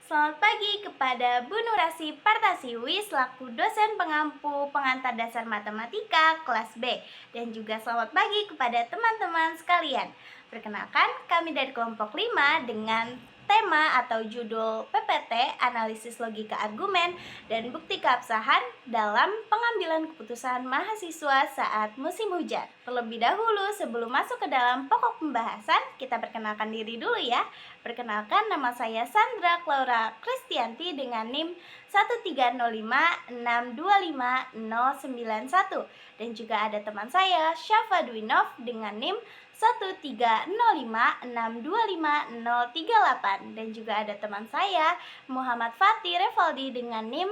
Selamat pagi kepada Bu Nurasi Partasiwi selaku dosen pengampu pengantar dasar matematika kelas B. Dan juga selamat pagi kepada teman-teman sekalian. Perkenalkan, kami dari kelompok 5 dengan tema atau judul PPT, Analisis Logika Argumen dan Bukti Keabsahan dalam pengambilan keputusan mahasiswa saat musim hujan. Terlebih dahulu, sebelum masuk ke dalam pokok pembahasan, kita perkenalkan diri dulu ya. Perkenalkan, nama saya Sandra Claura Kristianti dengan NIM 130562591 dan juga ada teman saya Syafa Dwinov dengan NIM 13056253038 dan juga ada teman saya Muhammad Fatih Revaldi dengan NIM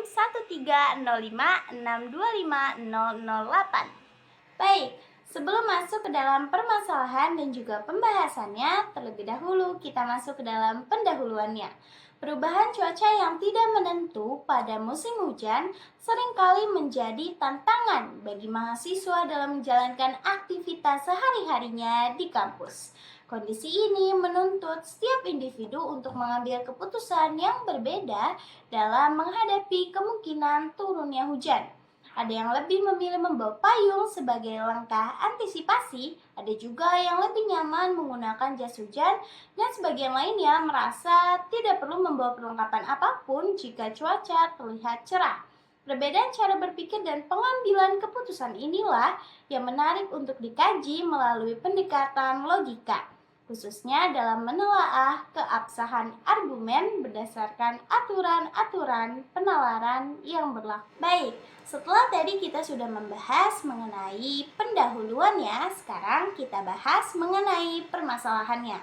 13056250008. Baik, sebelum masuk ke dalam permasalahan dan juga pembahasannya, terlebih dahulu kita masuk ke dalam pendahuluannya. Perubahan cuaca yang tidak menentu pada musim hujan seringkali menjadi tantangan bagi mahasiswa dalam menjalankan aktivitas sehari-harinya di kampus. Kondisi ini menuntut setiap individu untuk mengambil keputusan yang berbeda dalam menghadapi kemungkinan turunnya hujan. Ada yang lebih memilih membawa payung sebagai langkah antisipasi, ada juga yang lebih nyaman menggunakan jas hujan, dan sebagian lainnya merasa tidak perlu membawa perlengkapan apapun jika cuaca terlihat cerah. Perbedaan cara berpikir dan pengambilan keputusan inilah yang menarik untuk dikaji melalui pendekatan logika, khususnya dalam menelaah keabsahan argumen berdasarkan aturan-aturan penalaran yang berlaku. Baik, setelah tadi kita sudah membahas mengenai pendahuluannya, sekarang kita bahas mengenai permasalahannya.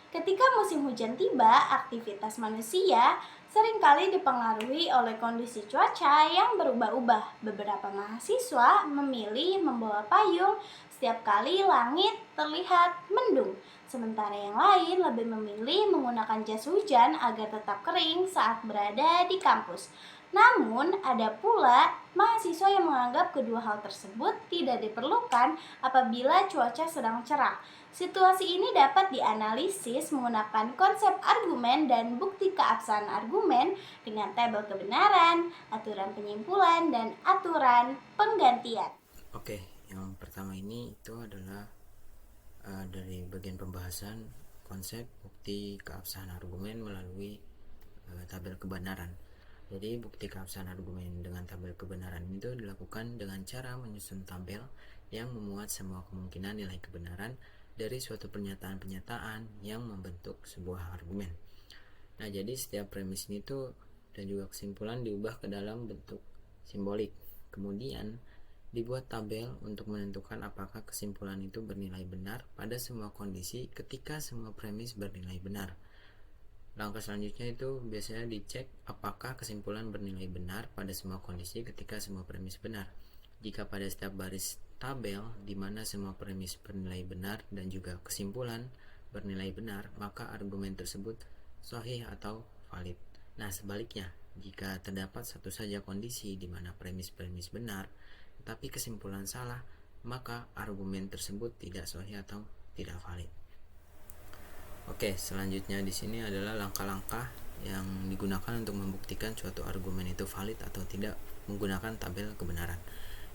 Ketika musim hujan tiba, aktivitas manusia seringkali dipengaruhi oleh kondisi cuaca yang berubah-ubah. Beberapa mahasiswa memilih membawa payung setiap kali langit terlihat mendung, sementara yang lain lebih memilih menggunakan jas hujan agar tetap kering saat berada di kampus. Namun, ada pula mahasiswa yang menganggap kedua hal tersebut tidak diperlukan apabila cuaca sedang cerah. Situasi ini dapat dianalisis menggunakan konsep argumen dan bukti keabsahan argumen dengan tabel kebenaran, aturan penyimpulan, dan aturan penggantian. Oke, yang pertama ini itu adalah dari bagian pembahasan konsep bukti keabsahan argumen melalui tabel kebenaran. Jadi bukti keabsahan argumen dengan tabel kebenaran itu dilakukan dengan cara menyusun tabel yang memuat semua kemungkinan nilai kebenaran dari suatu pernyataan-pernyataan yang membentuk sebuah argumen. Nah, jadi setiap premis ini tuh dan juga kesimpulan diubah ke dalam bentuk simbolik. Kemudian dibuat tabel untuk menentukan apakah kesimpulan itu bernilai benar pada semua kondisi ketika semua premis bernilai benar. Langkah selanjutnya itu biasanya dicek apakah kesimpulan bernilai benar pada semua kondisi ketika semua premis benar. Jika pada setiap baris tabel di mana semua premis bernilai benar dan juga kesimpulan bernilai benar, maka argumen tersebut sahih atau valid. Nah, sebaliknya, jika terdapat satu saja kondisi di mana premis-premis benar tetapi kesimpulan salah, maka argumen tersebut tidak sahih atau tidak valid. Oke, selanjutnya di sini adalah langkah-langkah yang digunakan untuk membuktikan suatu argumen itu valid atau tidak menggunakan tabel kebenaran.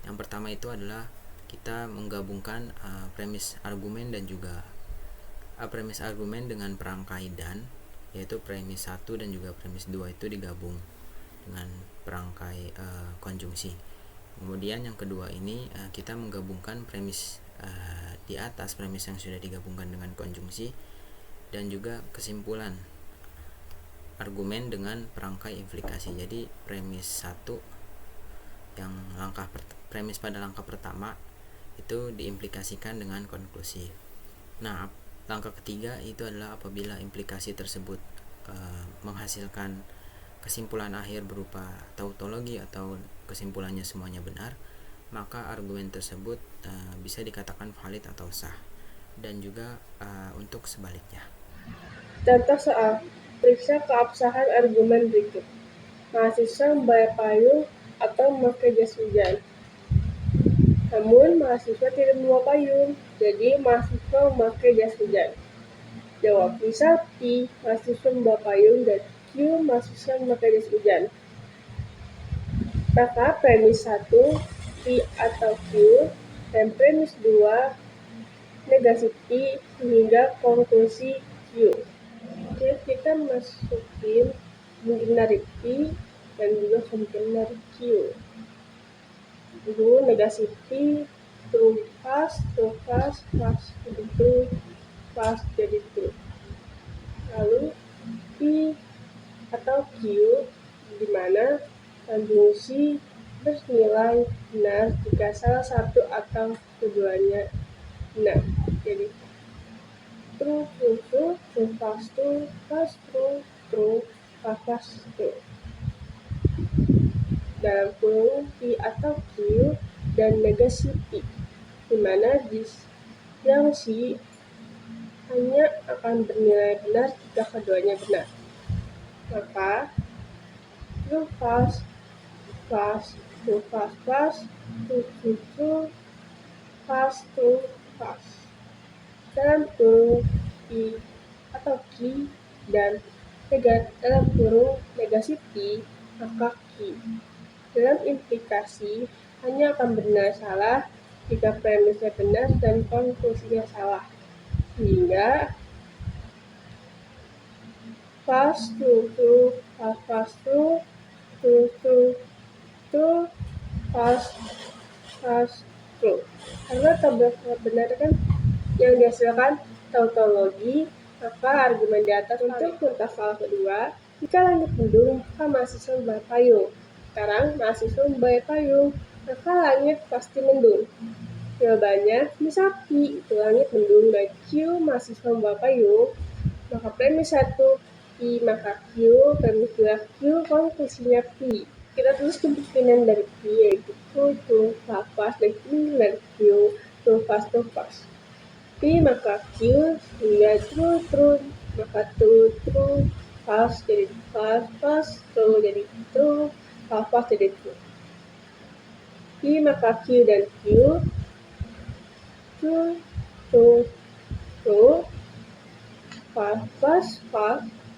Yang pertama itu adalah kita menggabungkan premis argumen dan juga premis argumen dengan perangkai dan, yaitu premis 1 dan juga premis 2 itu digabung dengan perangkai konjungsi. Kemudian yang kedua ini kita menggabungkan premis di atas, premis yang sudah digabungkan dengan konjungsi, dan juga kesimpulan argumen dengan perangkai implikasi. Jadi premis 1 yang premis pada langkah pertama itu diimplikasikan dengan konklusi. Nah, langkah ketiga itu adalah apabila implikasi tersebut menghasilkan kesimpulan akhir berupa tautologi atau kesimpulannya semuanya benar, maka argumen tersebut bisa dikatakan valid atau sah. Dan juga untuk sebaliknya. Contoh soal, periksa keabsahan argumen berikut. Mahasiswa membawa payung atau memakai jas hujan. Namun, mahasiswa tidak membawa payung, jadi mahasiswa memakai jas hujan. Jawab, misal P, mahasiswa membawa payung dan Q, Q mahasiswa memakai jas hujan. Maka premis 1 P atau Q dan premis 2 negasi P hingga konklusi Q. Oke, kita masukin kemungkinan dari P dan juga kemungkinan dari Q. Dulu negasi P true pas, jadi true, pas jadi true. Lalu P atau Q di mana konjungsi bernilai benar jika salah satu atau keduanya benar. Jadi true, pas true, pas true. Dalam kurung P atau Q dan negasi P, di mana yang C hanya akan bernilai benar jika keduanya benar. Maka true pas, true pas, true, pas. Dalam kurung P atau Q dan dalam kurung negasi P, maka Q. Dalam implikasi, hanya akan benar salah jika premisnya benar dan konklusinya salah. Sehingga pas true, pas true, pas true. Karena tabel kebenaran yang dihasilkan tautologi, maka argumen di atas untuk metafal kedua, jika langit mendung, maka mahasiswa membawa payung. Sekarang mahasiswa membawa payung, maka langit pasti mendung. Jawabannya bisa P itu langit mendung dan Q mahasiswa membawa payung. Maka premis 1 P maka Q, premis 2 Q, konklusinya P. Kita tulis kemungkinan dari P yaitu true, pas, dan kemungkinan dari Q pas. P maka Q hingga true, maka true, pas jadi pas, true jadi true, pas jadi true. P maka Q dan Q true, pas,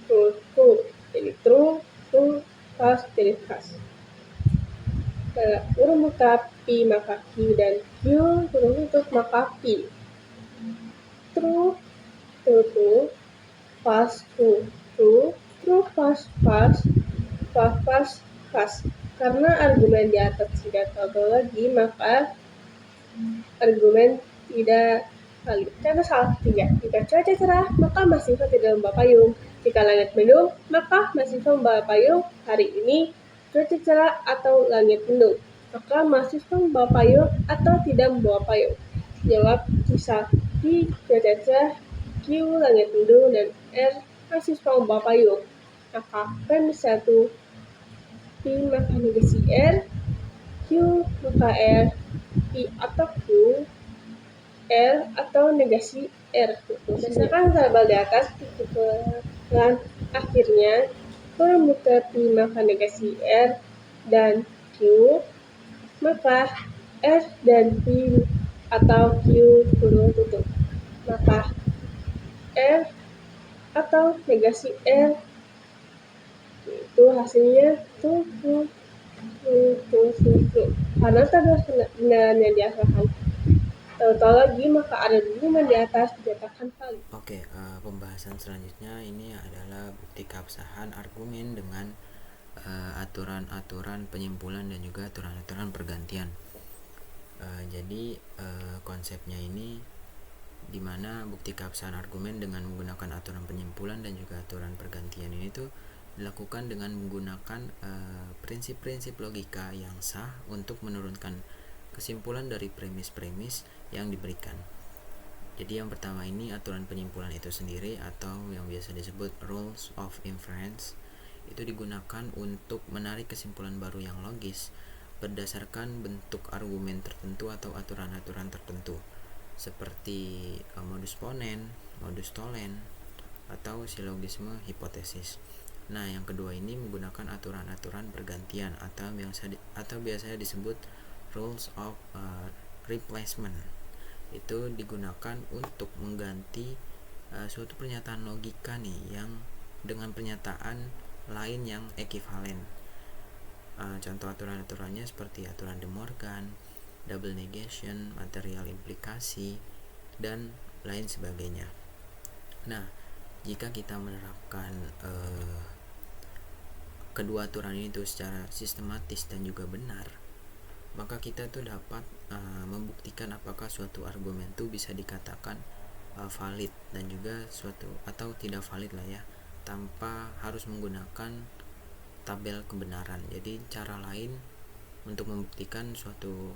true, jadi true, pas jadi pas. Kurung buka P maka Q dan Q kurung tutup maka P true, pas, true, pas. Karena argumen di atas tidak tautologi, maka argumen tidak valid. Contoh salah ketiga, jika cuaca cerah, maka mahasiswa tidak membawa payung. Jika langit mendung, maka mahasiswa membawa payung. Hari ini cuaca cerah atau langit mendung, maka mahasiswa membawa payung atau tidak membawa payung. Jawab bisa P cuaca cerah, Q langit mendung, dan R mahasiswa membawa payung. Maka premis 1 P maka negasi R, Q maka R, P atau Q, R atau negasi R. Berdasarkan tabel di atas, kesimpulan akhirnya kurung buka P maka negasi R dan Q, maka R dan P atau Q kurung tutup. Maka R atau negasi R itu hasilnya true. Karena tabel kebenaran yang dihasilkan tautologi, maka ada argumen di atas dinyatakan valid. Oke, pembahasan selanjutnya ini adalah bukti keabsahan argumen dengan aturan-aturan penyimpulan dan juga aturan-aturan pergantian. Jadi konsepnya ini dimana bukti keabsahan argumen dengan menggunakan aturan penyimpulan dan juga aturan pergantian ini tuh dilakukan dengan menggunakan prinsip-prinsip logika yang sah untuk menurunkan kesimpulan dari premis-premis yang diberikan. Jadi yang pertama ini aturan penyimpulan itu sendiri atau yang biasa disebut rules of inference itu digunakan untuk menarik kesimpulan baru yang logis berdasarkan bentuk argumen tertentu atau aturan-aturan tertentu seperti modus ponens, modus tollens, atau silogisme hipotesis. Nah, yang kedua ini menggunakan aturan-aturan pergantian atau biasanya disebut rules of replacement. Itu digunakan untuk mengganti suatu pernyataan logika nih yang dengan pernyataan lain yang ekivalen. Contoh aturan-aturannya seperti aturan De Morgan, double negation, material implikasi, dan lain sebagainya. Nah, jika kita menerapkan kedua aturan itu secara sistematis dan juga benar, maka kita tuh dapat membuktikan apakah suatu argumen itu bisa dikatakan valid dan juga suatu atau tidak valid lah ya, tanpa harus menggunakan tabel kebenaran. Jadi cara lain untuk membuktikan suatu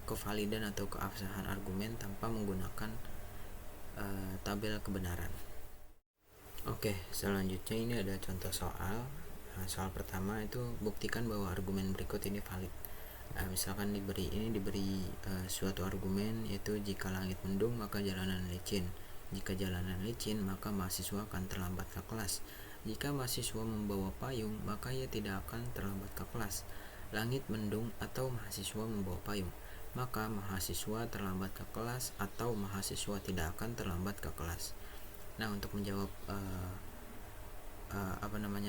kevalidan atau keabsahan argumen tanpa menggunakan tabel kebenaran. Oke, selanjutnya ini ada contoh soal. Soal pertama itu buktikan bahwa argumen berikut ini valid. Misalkan diberi suatu argumen, yaitu jika langit mendung maka jalanan licin. Jika jalanan licin maka mahasiswa akan terlambat ke kelas. Jika mahasiswa membawa payung maka ia tidak akan terlambat ke kelas. Langit mendung atau mahasiswa membawa payung, maka mahasiswa terlambat ke kelas atau mahasiswa tidak akan terlambat ke kelas. Nah, untuk menjawab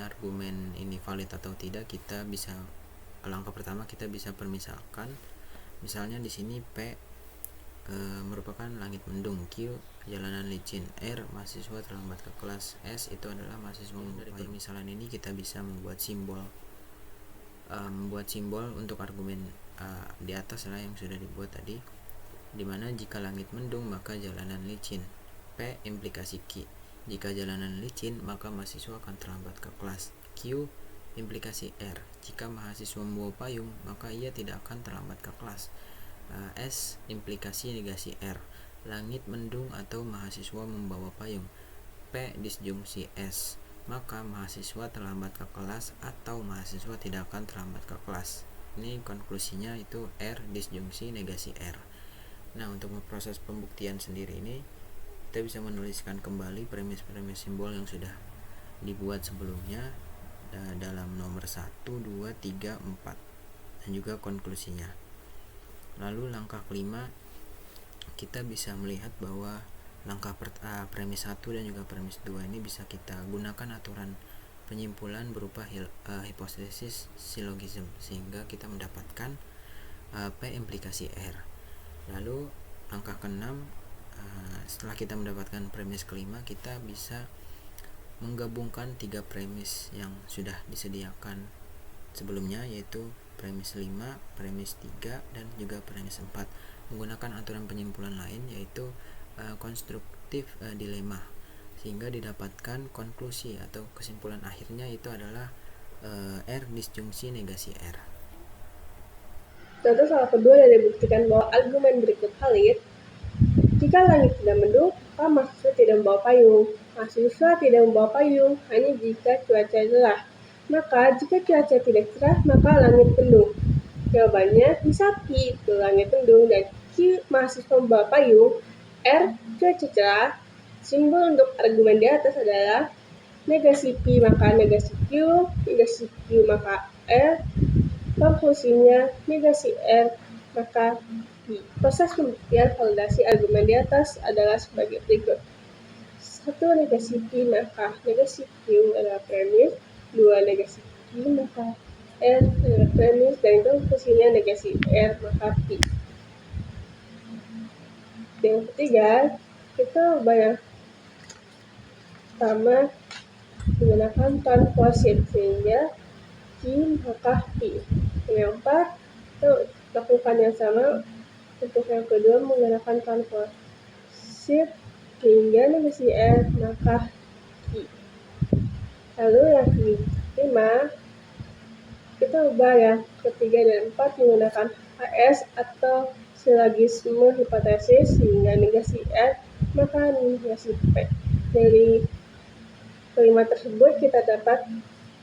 argumen ini valid atau tidak, kita bisa langkah pertama kita bisa permisalkan. Misalnya di sini P merupakan langit mendung, Q jalanan licin, R mahasiswa terlambat ke kelas, S itu adalah mahasiswa membawa payung. Dari permisalan ini kita bisa membuat simbol untuk argumen di atas lah yang sudah dibuat tadi, dimana jika langit mendung maka jalanan licin. P implikasi Q, jika jalanan licin maka mahasiswa akan terlambat ke kelas. Q implikasi R, jika mahasiswa membawa payung maka ia tidak akan terlambat ke kelas. S implikasi negasi R, langit mendung atau mahasiswa membawa payung. P disjungsi S, maka mahasiswa terlambat ke kelas atau mahasiswa tidak akan terlambat ke kelas. Ini konklusinya itu R disjungsi negasi R. Nah, untuk memproses pembuktian sendiri ini kita bisa menuliskan kembali premis-premis simbol yang sudah dibuat sebelumnya dalam nomor 1, 2, 3, 4 dan juga konklusinya. Lalu langkah kelima, kita bisa melihat bahwa langkah premis 1 dan juga premis 2 ini bisa kita gunakan aturan penyimpulan berupa hipotesis silogism, sehingga kita mendapatkan P implikasi R. Lalu langkah keenam, setelah kita mendapatkan premis kelima, kita bisa menggabungkan 3 premis yang sudah disediakan sebelumnya, yaitu premis 5, premis 3, dan juga premis 4 menggunakan aturan penyimpulan lain, yaitu konstruktif dilema, sehingga didapatkan konklusi atau kesimpulan akhirnya itu adalah R disjungsi negasi R. Contoh soal kedua yang dibuktikan bahwa argumen berikut valid. Jika langit tidak mendung, maka mahasiswa tidak membawa payung. Mahasiswa tidak membawa payung hanya jika cuaca cerah. Maka jika cuaca tidak cerah, maka langit mendung. Jawabannya bisa P itu langit mendung dan Q mahasiswa membawa payung. R cuaca cerah. Simbol untuk argumen di atas adalah negasi P maka negasi Q, negasi Q maka R. Konklusinya negasi R maka P. Proses pembuktian validasi argumen di atas adalah sebagai berikut. 1. Negasi P maka negasi Q adalah premis. 2. Negasi Q maka R adalah premis, dan konklusinya negasi R maka P. Yang ketiga, kita banyak pertama menggunakan transposit sehingga Q maka P. Yang keempat, kita lakukan yang sama untuk yang kedua menggunakan transposit sehingga negasi R maka Q. Lalu yang kelima, kita ubah yang ketiga dan empat menggunakan HS atau silogisme hipotesis sehingga negasi R maka negasi P. Dari kelima tersebut kita dapat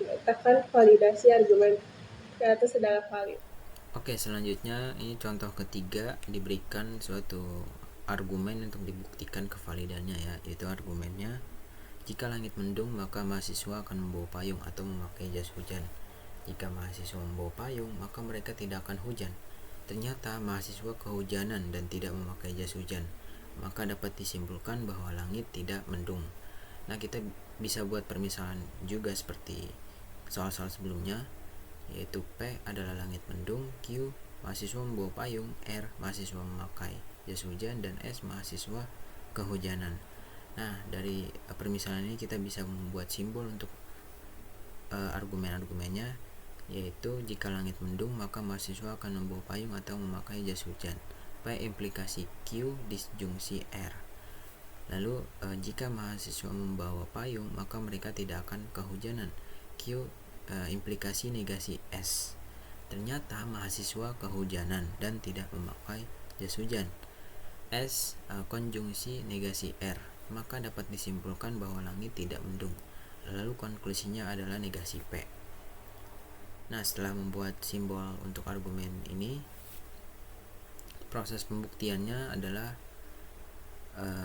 mengatakan validasi argumen di atas adalah valid. Oke, selanjutnya ini contoh ketiga, diberikan suatu argumen untuk dibuktikan kevalidannya ya, yaitu argumennya jika langit mendung maka mahasiswa akan membawa payung atau memakai jas hujan. Jika mahasiswa membawa payung maka mereka tidak akan hujan. Ternyata mahasiswa kehujanan dan tidak memakai jas hujan, maka dapat disimpulkan bahwa langit tidak mendung. Nah, kita bisa buat permisalan juga seperti soal-soal sebelumnya, yaitu P adalah langit mendung, Q mahasiswa membawa payung, R mahasiswa memakai jas hujan, dan S mahasiswa kehujanan. Nah, dari permisalan ini kita bisa membuat simbol untuk argumen-argumennya, yaitu jika langit mendung maka mahasiswa akan membawa payung atau memakai jas hujan. P implikasi Q disjungsi R. Lalu jika mahasiswa membawa payung maka mereka tidak akan kehujanan. Q implikasi negasi S. Ternyata mahasiswa kehujanan dan tidak memakai jas hujan. S konjungsi negasi R. Maka dapat disimpulkan bahwa langit tidak mendung. Lalu konklusinya adalah negasi P. Nah, setelah membuat simbol untuk argumen ini, proses pembuktiannya adalah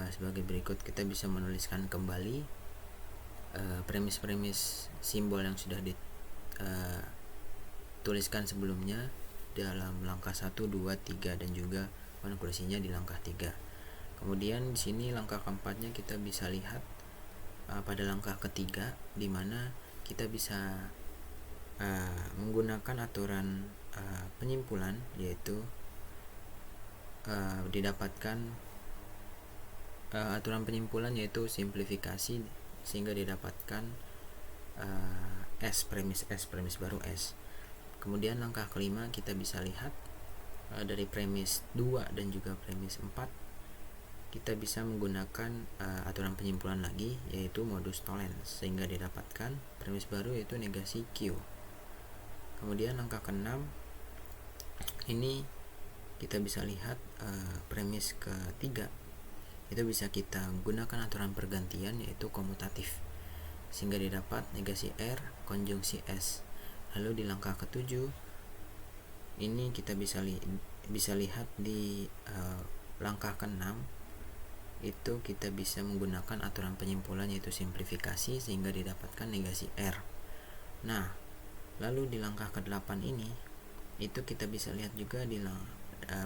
sebagai berikut. Kita bisa menuliskan kembali premis-premis simbol yang sudah dituliskan sebelumnya dalam langkah 1, 2, 3 dan juga konklusinya di langkah 3. Kemudian di sini langkah keempatnya kita bisa lihat pada langkah ketiga, di mana kita bisa menggunakan aturan penyimpulan, yaitu didapatkan aturan penyimpulan yaitu simplifikasi sehingga didapatkan S premis baru S. Kemudian langkah kelima kita bisa lihat dari premis 2 dan juga premis 4 kita bisa menggunakan aturan penyimpulan lagi, yaitu modus tollens, sehingga didapatkan premis baru yaitu negasi Q. Kemudian langkah ke-6 ini kita bisa lihat premis ketiga, itu bisa kita gunakan aturan pergantian yaitu komutatif, sehingga didapat negasi R konjungsi S. Lalu di langkah ke-7 ini kita bisa lihat di langkah ke-6 itu kita bisa menggunakan aturan penyimpulan yaitu simplifikasi sehingga didapatkan negasi R. Nah, lalu di langkah ke-8 ini itu kita bisa lihat juga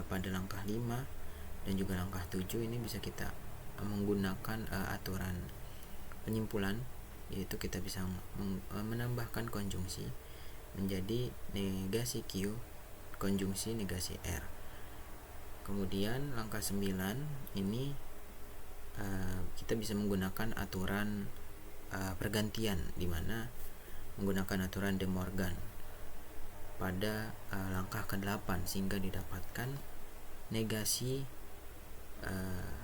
pada langkah 5 dan juga langkah 7 ini bisa kita menggunakan aturan penyimpulan, yaitu kita bisa menambahkan konjungsi menjadi negasi Q konjungsi negasi R. Kemudian langkah 9 ini kita bisa menggunakan aturan pergantian, di mana menggunakan aturan De Morgan pada langkah ke-8 sehingga didapatkan negasi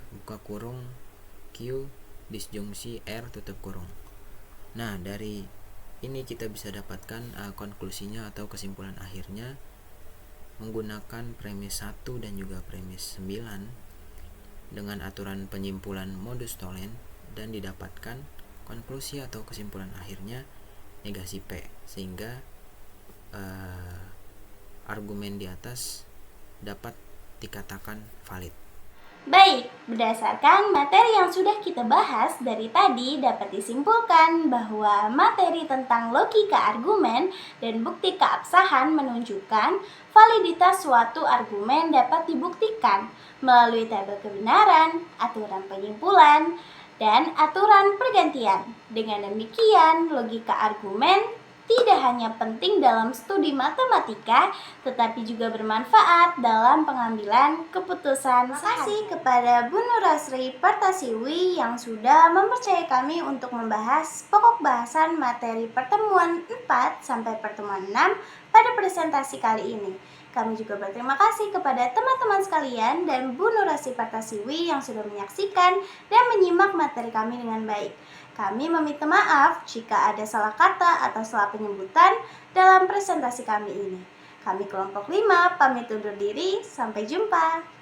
buka kurung Q disjungsi R tutup kurung. Nah, dari ini kita bisa dapatkan konklusinya atau kesimpulan akhirnya menggunakan premis 1 dan juga premis 9 dengan aturan penyimpulan modus tollens, dan didapatkan konklusi atau kesimpulan akhirnya negasi P, sehingga argumen di atas dapat dikatakan valid. Baik, berdasarkan materi yang sudah kita bahas dari tadi dapat disimpulkan bahwa materi tentang logika argumen dan bukti keabsahan menunjukkan validitas suatu argumen dapat dibuktikan melalui tabel kebenaran, aturan penyimpulan, dan aturan pergantian. Dengan demikian, logika argumen tidak hanya penting dalam studi matematika, tetapi juga bermanfaat dalam pengambilan keputusan. Terima kasih kepada Bu Nurasri Partasiwi yang sudah mempercayai kami untuk membahas pokok bahasan materi pertemuan 4 sampai pertemuan 6 pada presentasi kali ini. Kami juga berterima kasih kepada teman-teman sekalian dan Bu Nurasri Partasiwi yang sudah menyaksikan dan menyimak materi kami dengan baik. Kami meminta maaf jika ada salah kata atau salah penyebutan dalam presentasi kami ini. Kami kelompok 5 pamit undur diri, sampai jumpa.